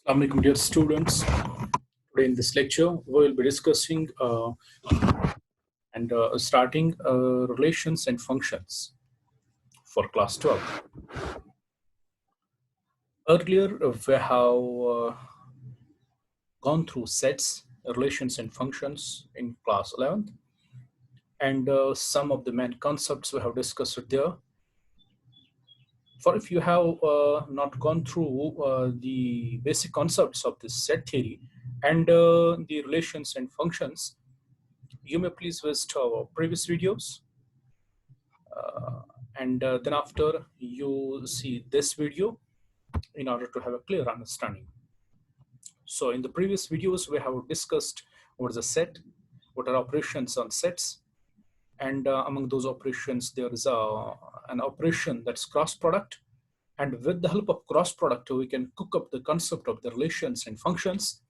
Assalamu alaikum, dear students. Today in this lecture, we will be discussing and starting relations and functions for class 12. Earlier, we have gone through sets, relations, and functions in class 11th, and some of the main concepts we have discussed there. For if you have not gone through the basic concepts of this set theory and the relations and functions, you may please visit our previous videos, and then after you see this video in order to have a clear understanding. So in the previous videos, we have discussed what is a set, what are operations on sets, and among those operations, there is an operation that's cross product. And with the help of cross product, we can cook up the concept of the relations and functions.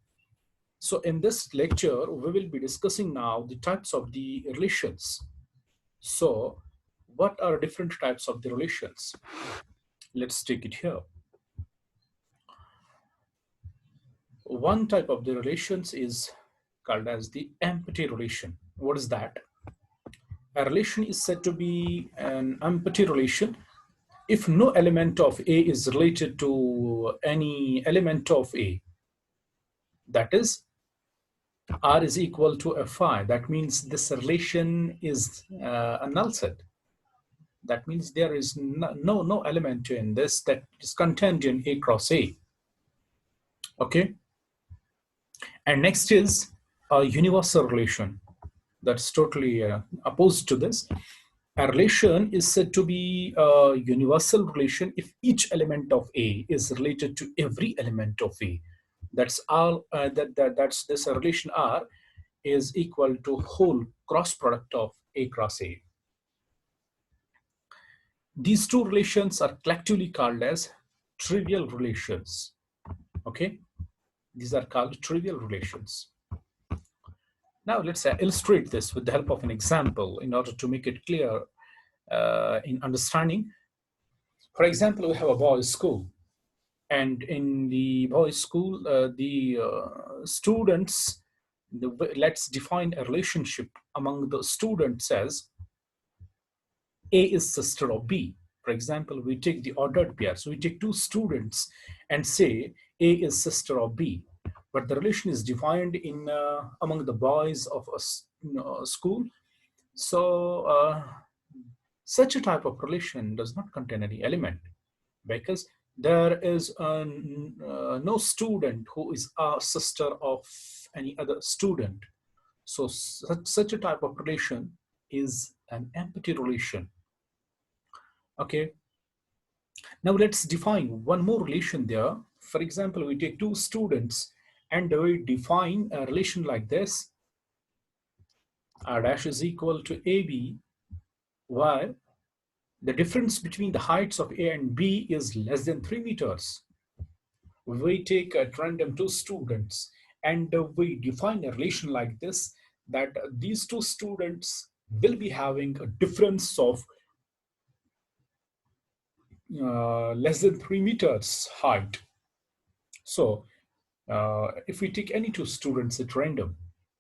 So in this lecture, we will be discussing now the types of the relations. So what are different types of the relations? Let's take it here. One type of the relations is called as the empty relation. What is that? A relation is said to be an empty relation if no element of A is related to any element of A. That is, R is equal to Fi. That means this relation is a null set. That means there is no element in this that is contained in A cross A. Okay. And next is a universal relation. That's totally opposed to this. A relation is said to be a universal relation if each element of A is related to every element of A. That's all. That's this relation R is equal to whole cross product of A cross A. These two relations are collectively called as trivial relations. Okay, these are called trivial relations. Now let's illustrate this with the help of an example in order to make it clear in understanding. For example, we have a boys' school, and in the boys' school, the students, let's define a relationship among the students as A is sister of B. For example, we take the ordered pair. So we take two students and say A is sister of B. But the relation is defined in among the boys of a school. So such a type of relation does not contain any element because there is no student who is a sister of any other student. So such a type of relation is an empty relation. Okay. Now let's define one more relation there. For example, we take two students and we define a relation like this. R dash is equal to AB, while the difference between the heights of A and B is less than 3 meters. We take at random two students and we define a relation like this, that these two students will be having a difference of less than 3 meters height. So if we take any two students at random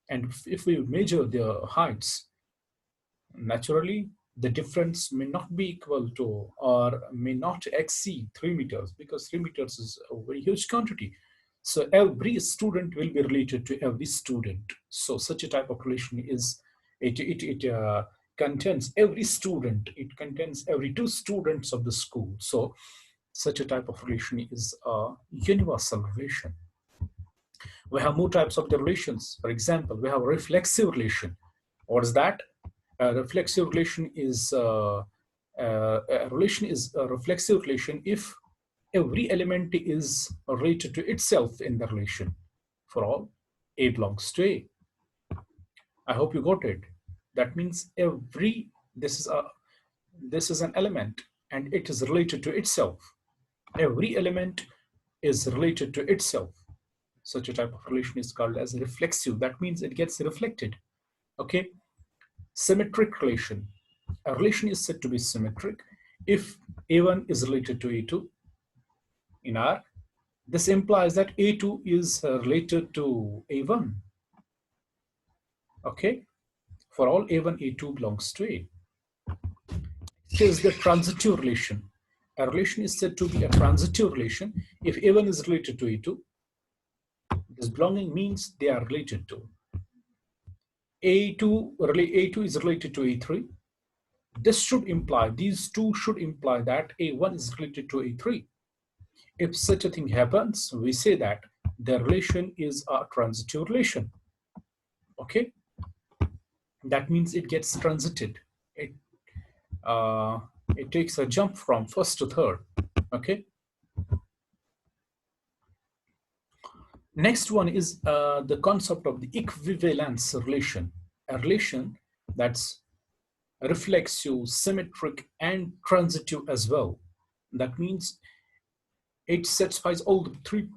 and if we measure their heights, naturally the difference may not be equal to or may not exceed 3 meters, because 3 meters is a very huge quantity. So every student will be related to every student. So such a type of relation is, it contains every student, it contains every two students of the school. So such a type of relation is a universal relation. We have more types of the relations. For example, we have a reflexive relation. What is that? A reflexive relation is a reflexive relation if every element is related to itself in the relation. For all, A belongs to A. I hope you got it. That means this is an element and it is related to itself. Every element is related to itself. Such a type of relation is called as reflexive. That means it gets reflected. Okay. Symmetric relation. A relation is said to be symmetric if A1 is related to A2 in R, This implies that A2 is related to A1. Okay, for all A1, A2 belongs to A. It is the transitive relation. A relation is said to be a transitive relation if A1 is related to A2. This belonging means they are related to. A2 is related to A3. These two should imply that A1 is related to A3. If such a thing happens, we say that the relation is a transitive relation. Okay, that means it gets transited. Uh, it takes a jump from first to third. Okay. Next one is the concept of the equivalence relation, a relation that's reflexive, symmetric, and transitive as well. That means it satisfies all the three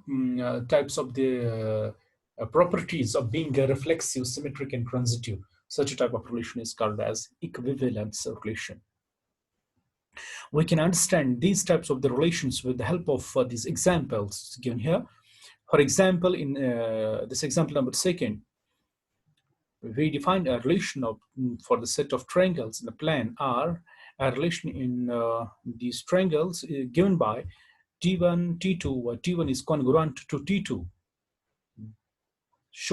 types of the properties of being a reflexive, symmetric, and transitive. Such a type of relation is called as equivalence relation. We can understand these types of the relations with the help of these examples given here. For example, in this example number second, we define a relation of for the set of triangles in the plan R. A relation in these triangles given by T1, T2, where T1 is congruent to T2.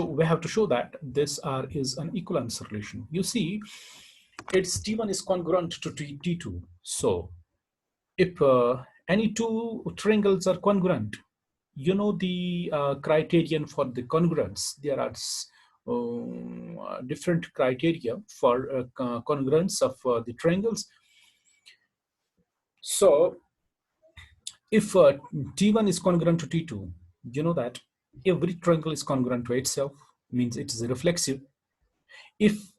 We have to show that this R is an equivalence relation. You see, its T1 is congruent to T2. So if any two triangles are congruent, you know the criterion for the congruence. There are different criteria for congruence of the triangles. So if T1 is congruent to T2, you know that every triangle is congruent to itself, means it is reflexive. If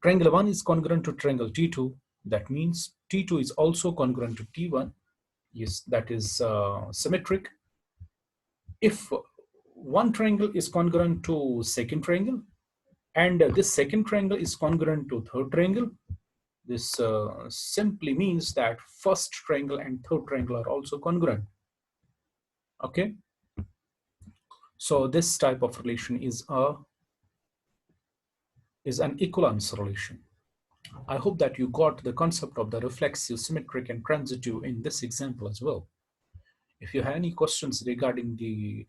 triangle 1 is congruent to triangle T2, that means T2 is also congruent to T1. Yes, that is symmetric. If one triangle is congruent to second triangle, and this second triangle is congruent to third triangle, this simply means that first triangle and third triangle are also congruent. Okay, so this type of relation is an equivalence relation. I hope that you got the concept of the reflexive, symmetric, and transitive in this example as well. If you have any questions regarding the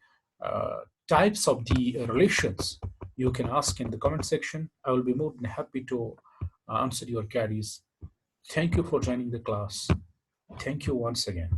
types of the relations, you can ask in the comment section. I will be more than happy to answer your queries. Thank you for joining the class. Thank you once again.